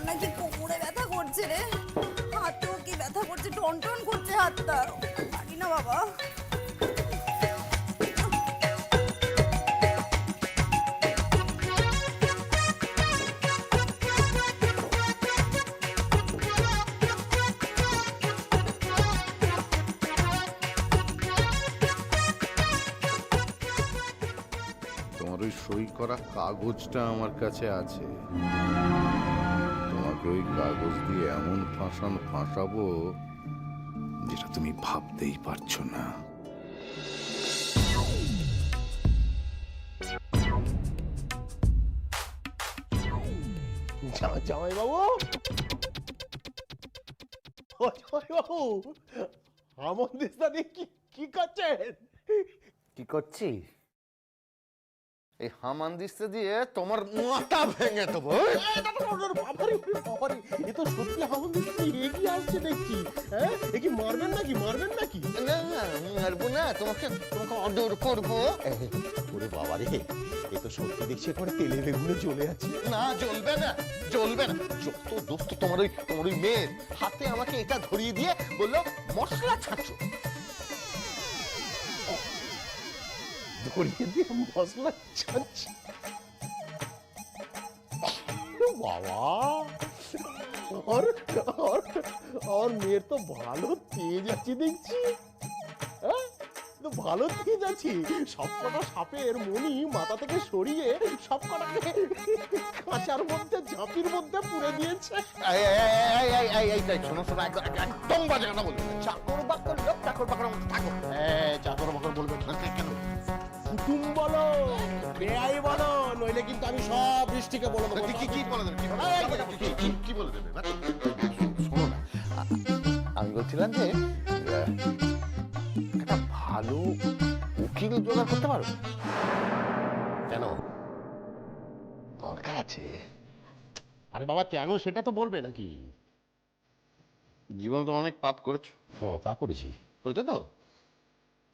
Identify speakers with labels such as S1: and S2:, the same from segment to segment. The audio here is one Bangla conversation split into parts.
S1: আমার নাকি কোমরে ব্যথা করছে রে, হাতেও কি ব্যথা করছে, টনটন করছে হাতটা, পারি না বাবা।
S2: তোমার ওই সই করা কাগজটা আমার কাছে আছে। তোমাকে ওই কাগজ দিয়ে এমন ফাঁসাবো যেটা তুমি ভাবতেই পারছো না।
S3: জামাই বাবু, জামাই বাবু, আমাদের সাথে কি করছেন?
S2: কি করছি? এই হামানদিস্তে দিয়ে তোমার মাথা ভেঙে দেবো।
S3: এ তো সত্যি হামানদিস্তে এগিয়ে আসছে দেখছি। হ্যাঁ, এ কি মারবেন নাকি?
S2: না না, মারবো না, তোমাকে অর্ডার করবো।
S3: ওরে বাবা রে, এ তো সত্যি দেখছি করে তেলে বেগুনে চলে আছে।
S2: না, জ্বলবে না। যত দোস্ত তোমার ওই মেয়ের হাতে আমাকে এটা ধরিয়ে দিয়ে বললো মশলা ছাড়ছো।
S3: ধরিয়ে দিয়ে মশলা ছাড়ছি? বাবা, আর মেয়ের তো ভালো তেজ আছে দেখছি। হ্যাঁ, তো ভালো তেজ আছে। সবকটা সাপের মনি মাথা থেকে সরিয়ে সবকটাকে কাঁচার মধ্যে ঝাঁপির মধ্যে পুরে দিয়েছে।
S2: শোনো, একদম বাজে কথা বলবে। চাকর বাকর লোক, চাকর বাকর থাকো।
S3: হ্যাঁ, চাকর বাকর বলবেন না কেন? কুটুম বলো, বেআই বলো, নইলে কিন্তু আমি সব বৃষ্টিকে বলে দেবো।
S2: কি বলে দেবে? কি বলে দেবে? শোনো না, আমি বলছিলাম যে একটা ভালো উকিল জোগাড় করতে পারো?
S3: কেন?
S2: দরকার আছে।
S3: আরে বাবা, কেন সেটা তো বলবে নাকি?
S2: জীবনে তো অনেক পাপ করেছো।
S3: তা করেছি।
S2: বুঝতে তো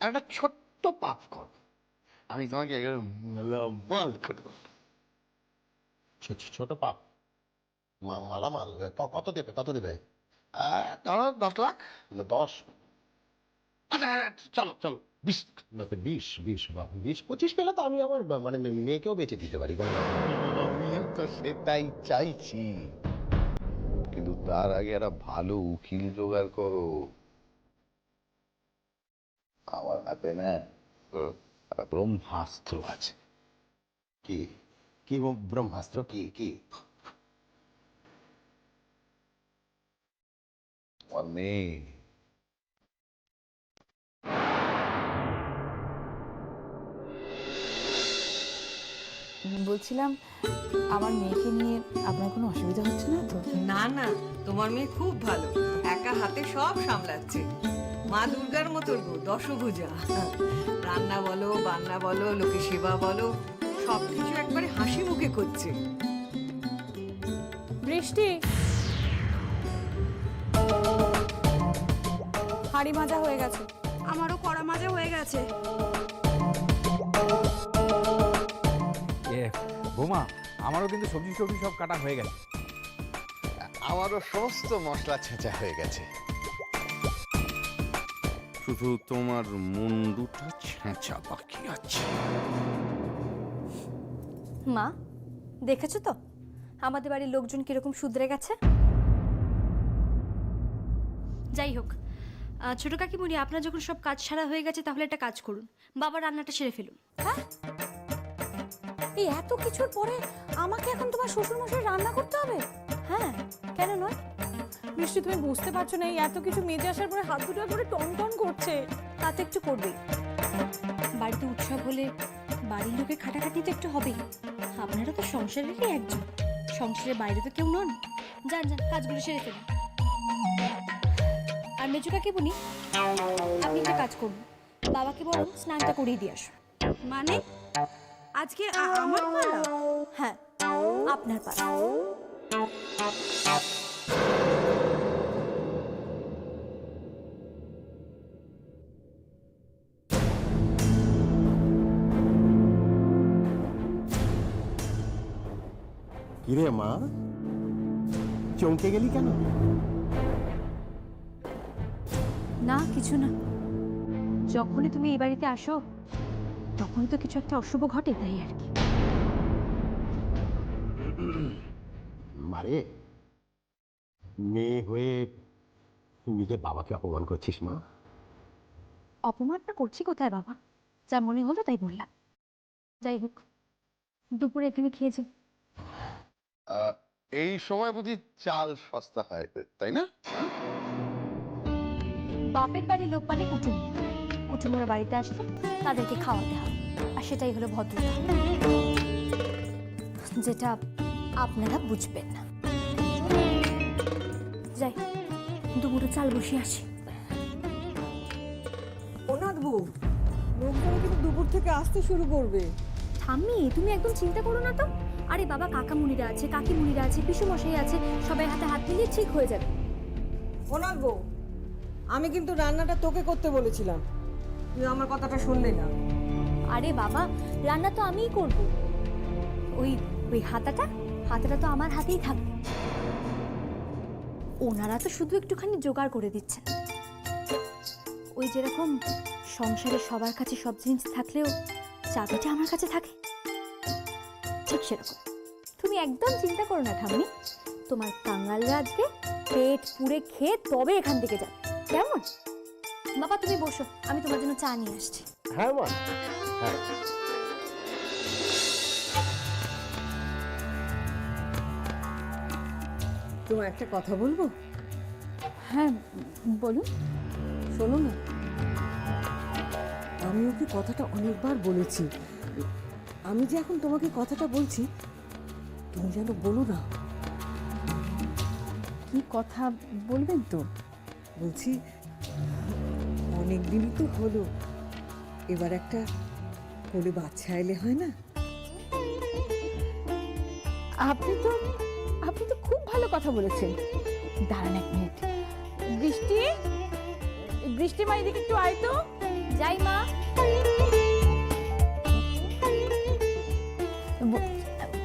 S2: একটা ছোট্ট পাপ কর, আমি তোমাকে মাল করবো।
S3: ছোট পাপ? মালামাল কত দেবে?
S2: 10 লাখ।
S3: 10? চলো 20-25 পেলে তো আমি আমার মানে মেয়েকেও বেঁচে দিতে পারি।
S2: আমিও তো সেটাই চাইছি, কিন্তু তার আগে একটা ভালো উকিল জোগাড় করো। আমার হাতে না একটা ব্রহ্মাস্ত্র আছে।
S3: কি কি ব্রহ্মাস্ত্র? কি?
S2: আমার মেয়ে।
S1: বলছিলাম, আমার মেয়েকে নিয়ে আপনার কোনো অসুবিধা হচ্ছে না তো?
S4: না না, তোমার মেয়ে খুব ভালো, একা হাতে সব সামলাচ্ছে। মা দুর্গার মতো গো, দশভুজা। রান্না বলো, বান্না বলো, লোকে সেবা বলো, সবকিছু একবারে হাসি মুখে করছে।
S1: বৃষ্টি, হাঁড়ি মাজা হয়ে গেছে। আমারও কড়া মাজা হয়ে গেছে।
S5: বোমা, আমারও কিন্তু সবজি সব কাটা হয়ে গেছে।
S2: আমারও সমস্ত মশলা ছেঁচা হয়ে গেছে, শুধু তোমার মুন্ডুটা ছেঁচা বাকি আছে।
S6: মা, দেখেছো তো আমাদের বাড়ির লোকজন কিরকম শুধরে গেছে? যাই হোক, ছোট কাকিমুনি, আপনার যখন সব কাজ সারা হয়ে গেছে তাহলে একটা কাজ করুন, বাবার রান্নাটা সেরে ফেলুন।
S1: হ্যাঁ, এই এত কিছুর পরে আমাকে এখন তোমার শ্বশুর মশাই রান্না করতে হবে?
S6: হ্যাঁ, কেন নয়?
S1: বৃষ্টি, তুমি বুঝতে পারছো না, এই এত কিছু মেজে আসার পরে হাত দুটো করে টন করছে।
S6: তা তো একটু করবেই, বাড়িতে উৎসব হলে বাড়ির লোকের খাটাখাটি তো একটু হবেই। আপনারা তো সংসারেরই একজন, সংসারের বাইরে তো কেউ নন। যান কাজগুলো সেরে ফেলুন। আর মেজু কাকিমুনি, আপনি একটা কাজ করুন, বাবাকে বরং স্নানটা করিয়ে দিয়ে আসুন।
S1: মানে আজকে আমার পালা?
S6: হ্যাঁ, আপনার পালা।
S3: কিরে মা, চমকে গেলি কেন?
S6: না কিছু না, যখনই তুমি এই বাড়িতে আসো তখনই তো কিছু একটা অশুভ ঘটে, তাই আর কি।
S3: মারে, মেয়ে হয়ে নিজের বাবাকে অপমান করছিস মা।
S6: অপমানটা করছি কোথায় বাবা, যা মনে হলো তাই বললাম। যাই হোক, দুপুরে এখানে খেয়েছি।
S2: এই সময় বুঝি চাল সস্তা হয়, তাই না?
S6: বাপের বাড়ির লোক মানে কুটুম, কুটুমরা বাড়িতে আসলে তাদেরকে খাওয়াতে হয়, আর সেটাই হলো ভদ্রতা, যেটা আপনারা বুঝবেন না। যাই, দুপুরে চাল বসিয়ে আসি।
S4: ওনার বউ লোকজন কিন্তু দুপুর থেকে আসতে শুরু করবে।
S6: ঠাম্মি, তুমি একদম চিন্তা করো না তো। আরে বাবা, কাকামুনিরা আছে, কাকিমুনিরা আছে, পিসুমশাই আছে, সবাই হাতে হাত মিলিয়ে ঠিক হয়ে যাবে।
S4: ওনার বউ, আমি কিন্তু রান্নাটা তোকে করতে বলেছিলাম, তুই আমার কথাটা শুনলি না।
S6: আরে বাবা, রান্না তো আমিই করব। ওই ওই হাতাটা তো আমার হাতেই থাকবে। ওনারা তো শুধু একটুখানি জোগাড় করে দিচ্ছেন। ওই যেরকম সংসারে সবার কাছে সব জিনিস থাকলেও চাবিটা আমার কাছে থাকে, ঠিক সেরকম। তুমি একদম চিন্তা করো না ঠাম্মি, তোমার কাঙালরা আজকে পেট পুড়ে খেয়ে তবে এখান থেকে যাবে, কেমন? বাবা তুমি বসো, আমি তোমার জন্য চা নিয়ে আসছি।
S3: হ্যাঁ মা, হ্যাঁ।
S4: তোমার একটা কথা বলবো?
S6: হ্যাঁ বলুন।
S4: শোনো না, আমি ওকে কথাটা অনেকবার বলেছি। আমি যে এখন তোমাকে কথাটা বলছি, তুমি যেন বলো না।
S7: কি কথা বলবেন তো?
S4: বলছি, অনেক দিনই তো হলো, এবার একটা কোলে বাচ্চা এলে হয় না?
S7: আপনি তো খুব ভালো কথা বলেছেন। দাঁড়ান এক মিনিট। বৃষ্টি মা, এদিকে একটু আয় তো।
S6: যাই মা।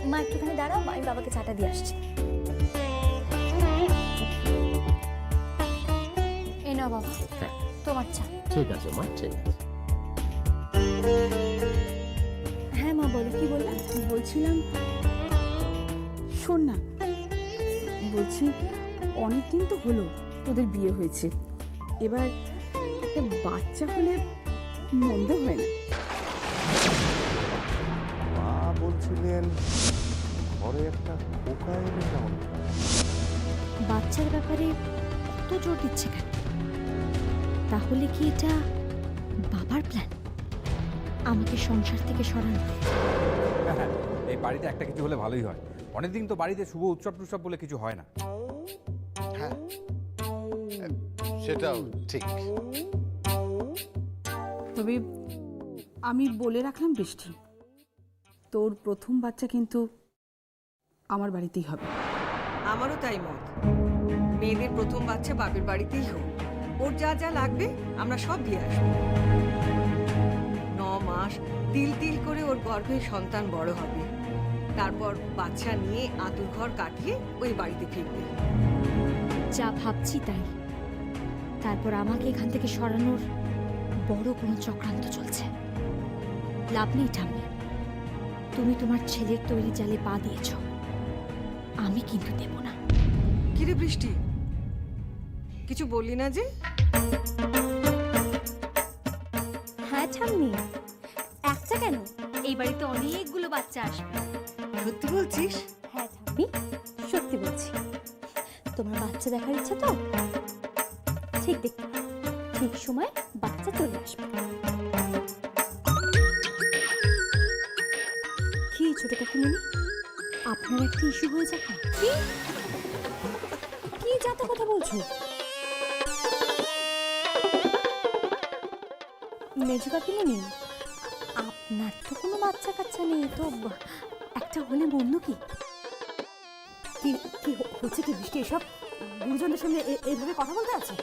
S6: মা একটুখানি দাঁড়াও, আমি বাবাকে চাটা দিয়ে আসছি। এই নাও বাবা, তোমার চা।
S3: ঠিক আছে মা, ঠিক আছে।
S6: হ্যাঁ মা বলো, কি বললে?
S7: বলছিলাম, শোন না, বলছি অনেকদিন তো হলো তোদের বিয়ে হয়েছে, এবার একটা বাচ্চা হলে মন্দ হয় না।
S3: মা বলছিলেন ঘরে একটা পোকা এনে কেমন?
S6: বাচ্চার ব্যাপারে কত জোর দিচ্ছে কেন? তাহলে কি এটা বাবার প্ল্যান, আমাকে সংসার থেকে সরানো?
S5: হ্যাঁ, এই বাড়িতে একটা কিছু হলে ভালোই হয়। অনেকদিন তো বাড়িতে শুভ উৎসব টুৎসব বলে কিছু হয় না।
S2: হ্যাঁ, সেটাও ঠিক।
S7: তবে আমি বলে রাখলাম বৃষ্টি, তোর প্রথম বাচ্চা কিন্তু আমার বাড়িতেই হবে।
S4: আমারও তাই মত। মেয়েদের প্রথম বাচ্চা বাপের বাড়িতেই হোক, ওর যা যা লাগবে আমরা সব দিয়ে আসবো। 9 মাস তিল তিল করে ওর গর্ভে সন্তান বড় হবে, তারপর বাচ্চা নিয়ে আতুর ঘর কাটিয়ে ওই বাড়িতে ফিরবে।
S6: যা ভাবছি তাই। তারপর আমাকে এখান থেকে সরানোর বড় কোনো চক্রান্ত চলছে। লাভ নেই ঠাম্মি, তুমি তোমার ছেলের তৈরি জালে পা দিয়েছ, আমি কিন্তু দেব না।
S4: কিরে বৃষ্টি, কিছু বললি না যে?
S6: হ্যাঁ ঠাম্মি, একটা কেন, এই বাড়িতে অনেকগুলো বাচ্চা আসবে।
S4: সত্যি বলছিস?
S6: হ্যাঁ ঠাম্মি, সত্যি বলছি। তোমার বাচ্চা দেখার ইচ্ছা তো? ঠিক দেখতে, ঠিক সময় বাচ্চা চলে আসবে। কি ছোট কাকিমণি, আপনার একটা ইস্যু হয়ে যাবে? কি যত কথা বলছো? মেজু কাকিমণি, আপনার তো কোনো বাচ্চা কাচ্চা নেই, তো একটা হলে মন্দ কি? কি কি হচ্ছে কি বৃষ্টি? এসব গুরুজনদের সঙ্গে এইভাবে কথা বলতে আছে?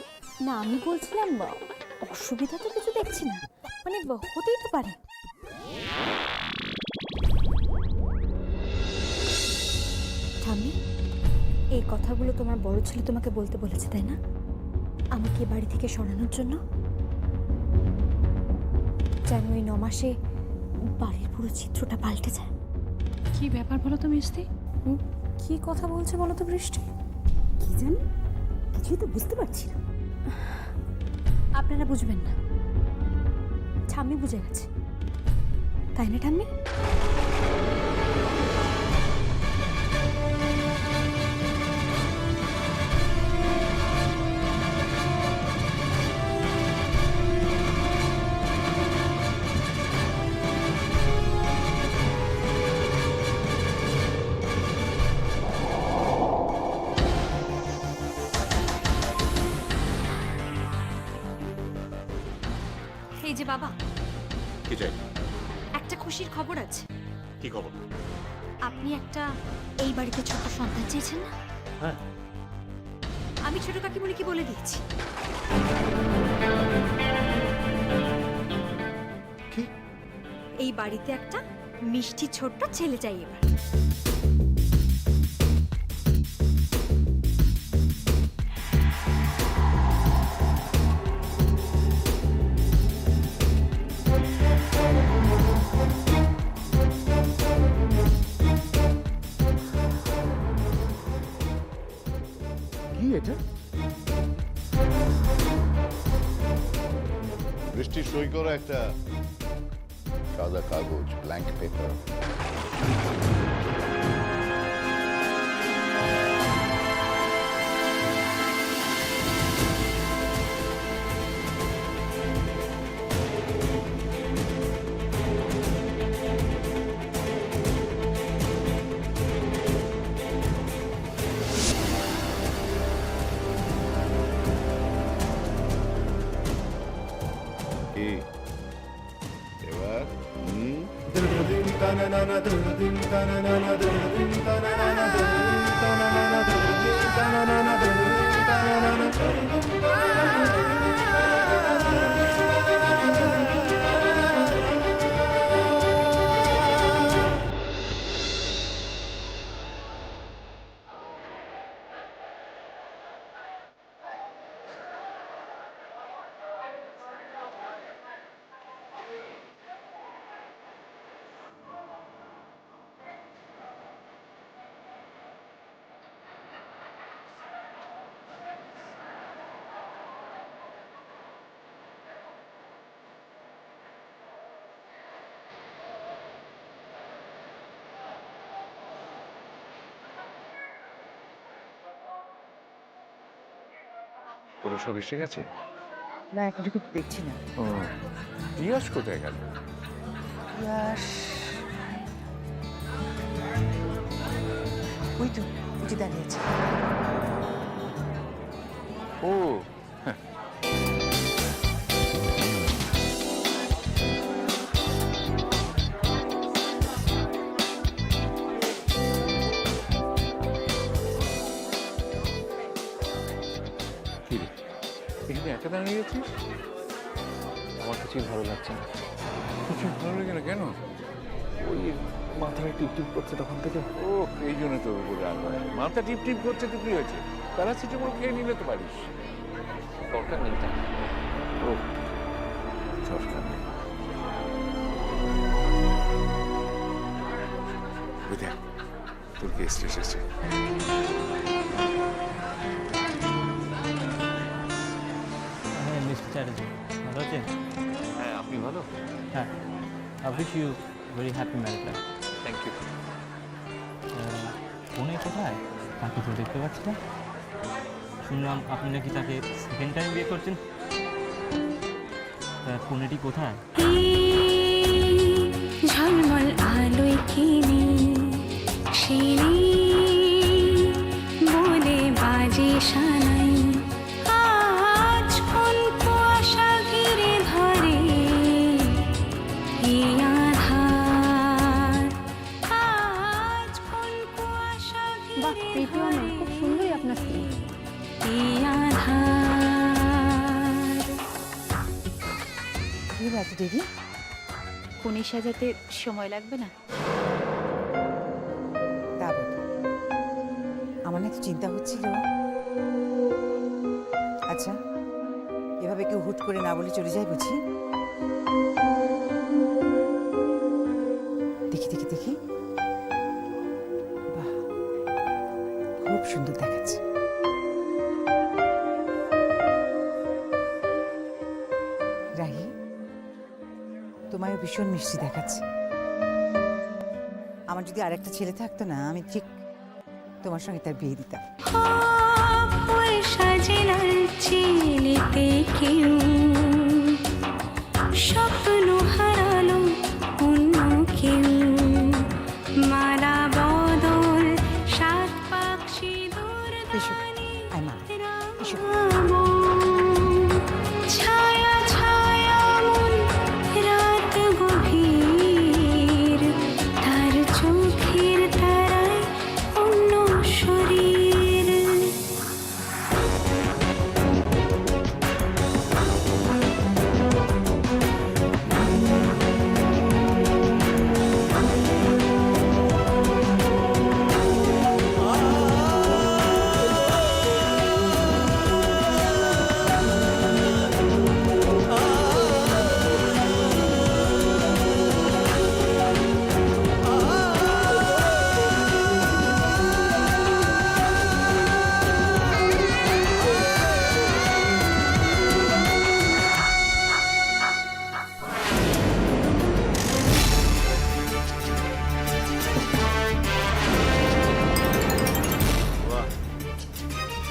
S6: না, আমি বলছিলাম অসুবিধা তো কিছু দেখছি না, মানে হতেই তো পারে। ঠাম্মি, কথাগুলো তোমার বড় ছেলে তোমাকে বলতে বলেছে, তাই না? আমাকে বাড়ি থেকে সরানোর জন্য, যেন এই 9 মাসে বাড়ির পুরো চিত্রটা পাল্টে যায়।
S7: কি ব্যাপার বলো তো মিষ্টি?
S6: কি কথা বলছে বলো তো বৃষ্টি?
S1: কি জানি, কিছুই তো বুঝতে পারছি না।
S6: আপনারা বুঝবেন না, ঠাম্মি বুঝে গেছে, তাই না ঠাম্মি? এই যে বাবা,
S3: কি চাই?
S6: একটা খুশির খবর আছে।
S3: কি খবর?
S6: আপনি একটা এই বাড়িতে ছোট সন্তান চেয়েছেন না?
S3: হ্যাঁ।
S6: আমি ছোট কাকিমণিকে বলে দিয়েছি।
S3: কি?
S6: এই বাড়িতে একটা মিষ্টি ছোট্ট ছেলে চাই এবার।
S3: কি এটা?
S2: বৃষ্টি সই করো একটা সাদা কাগজ, ব্ল্যাঙ্ক পেপার। কি এবার
S5: পুরো সব এসে গেছে?
S8: না, এখন ঠিক দেখছি না।
S5: ও, পিয়াস কোথায় গেল?
S8: ইয়াস, ওই তো উঠে দাঁড়িয়েছে।
S5: ও কি রে, এখানে একা দাঁড়িয়ে গেছিস?
S9: আমার কিছুই ভালো লাগছে না।
S5: কিছু ভালো লাগে না কেন?
S9: ওই মাথায় টিপ টিপ করছে তখন থেকে।
S5: ও, এই জন্য তোর উপরে রাগ হয়। মাথা টিপ টিপ করছে তো কি হয়েছে? প্যারাসিটামল খেয়ে নিলে তো পারিস।
S9: দরকার নেই তাই।
S5: ও, দরকার নেই। ওই দেখ, তোর গেস্ট এসেছে।
S9: হ্যাঁ, মিস্টার চ্যাটার্জি ভালো আছেন?
S5: হ্যাঁ, আপনি ভালো?
S9: হ্যাঁ, I wish you very happy married life.
S5: Thank you.
S9: ফোনে কোথায়? তাকে তো দেখতে পাচ্ছি না। শুনলাম আপনি নাকি তাকে সেকেন্ড টাইম বিয়ে করছেন। ফোনেটি কোথায়?
S10: ঝলমল আলোয় কিনে শিরি বলে বাজে সানাই, আজ কোন কুয়াশা ঘিরে ধরে এই আধার, আজ কোন কুয়াশা
S6: বাহ,
S10: ঘিরে
S6: প্রীতি আমার খুব সুন্দরই আপনার স্ত্রী।
S10: এই আধার।
S8: কি এত দেরি?
S6: কনে সাজাতে সময় লাগবে না?
S8: তা বটে। আমার মানে তো চিন্তা হচ্ছিল। আচ্ছা, এভাবে কেউ হুট করে না বলে চলে যায় বুঝি? দেখি দেখি দেখি, বাহ, খুব সুন্দর দেখাচ্ছে। রাহি, তোমায় ভীষণ মিষ্টি দেখাচ্ছে। আমার যদি আরেকটা ছেলে থাকতো না, আমি ঠিক তোমার সঙ্গে তার বিয়ে দিতাম।
S10: সাজে লাগছে নিতে কেউ, স্বপ্ন হারালো অন্য কেউ, মালা বদল সাত পাখি দূর
S8: এসো, আয় মা, এসো।
S10: ছায়া ছায়া মন রাত গভীর, তার চোখের তারায় অন্য শরীর।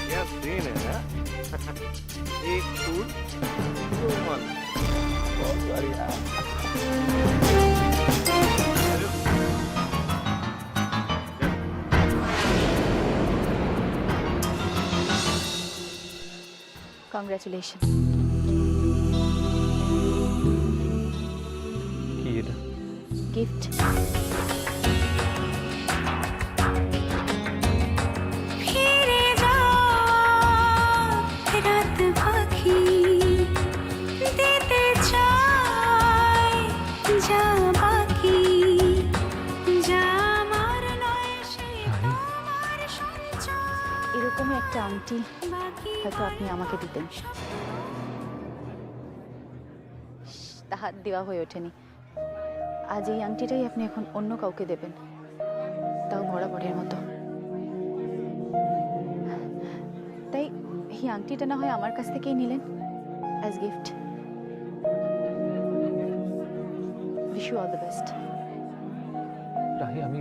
S3: क्या सीन है ना? एक फूल दो मन। बहुत बढ़िया।
S6: কংগ্রাচুলেশন।
S9: কি এটা?
S6: গিফট।
S10: ফিরে যাও রাত পাখি, দিতে চাই যা বাকি, যা আমার নয় সে তোমার সঞ্চয়।
S6: এরকমই একটা আংটি
S10: বাকি
S6: হয়তো আপনি আমাকে দিতেন, তা হাত দেওয়া হয়ে ওঠেনি। আজ এই আংটিটাই আপনি এখন অন্য কাউকে দেবেন, তাও বরাবরের মতো। তাই এই আংটিটা না হয় আমার কাছ থেকেই নিলেন as gift. Wish you all the best.
S9: Rahi, আমি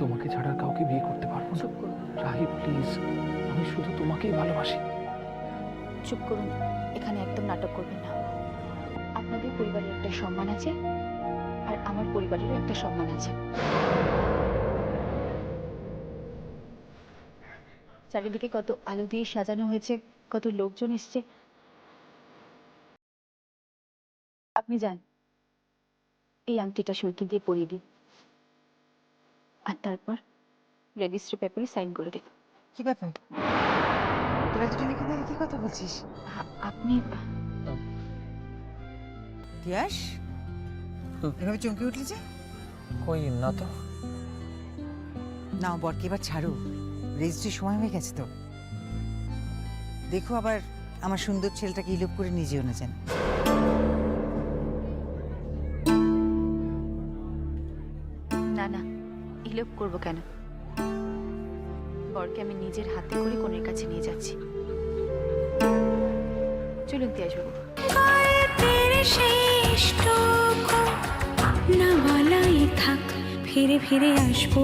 S9: তোমাকে ছাড়া আর কাউকে বিয়ে করতে পারবো না।
S6: চুপ করুন,
S9: রাহি প্লিজ, আমি শুধু তোমাকেই ভালোবাসি।
S6: চুপ করুন, এখানে একদম নাটক করবেন না। আপনাদের পরিবারের একটা সম্মান আছে, আর আমার পরিবারেরও একটা সম্মান আছে। চারিদিকে কত আলো দিয়ে সাজানো হয়েছে, কত লোকজন এসছে। আপনি যান, এই আংটিটা সুরকি দিয়ে পরিয়ে দিন, আর তারপর রেজিস্ট্রি পেপারে সাইন করে দিন।
S8: কি ব্যাপার, তোরা দুটো লিখে দেখে কি কথা বলছিস?
S6: আপনি
S8: তিয়াস, এভাবে চমকে উঠলি যে?
S9: কই না তো।
S8: না, বরকে এবার ছাড়ো, রেজিস্ট্রির সময় হয়ে গেছে তো। দেখো আবার আমার সুন্দর ছেলেটাকে ইলোপ করে নিজেও না জান।
S6: না না, ইলোপ করবো কেন? বরকে আমি নিজের হাতে করে কনের কাছে নিয়ে যাচ্ছি। চলুন তিয়াসবাবু।
S10: গল্পের শেষটুকু না বলাই থাক, ফিরে ফিরে আসবো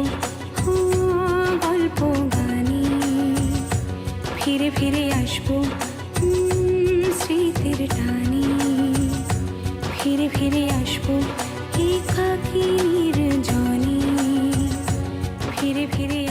S10: গল্প গানে, ফিরে ফিরে আসবো স্মৃতির টানে, ফিরে ফিরে আসবো একাকী নির্জনে, ফিরে ফিরে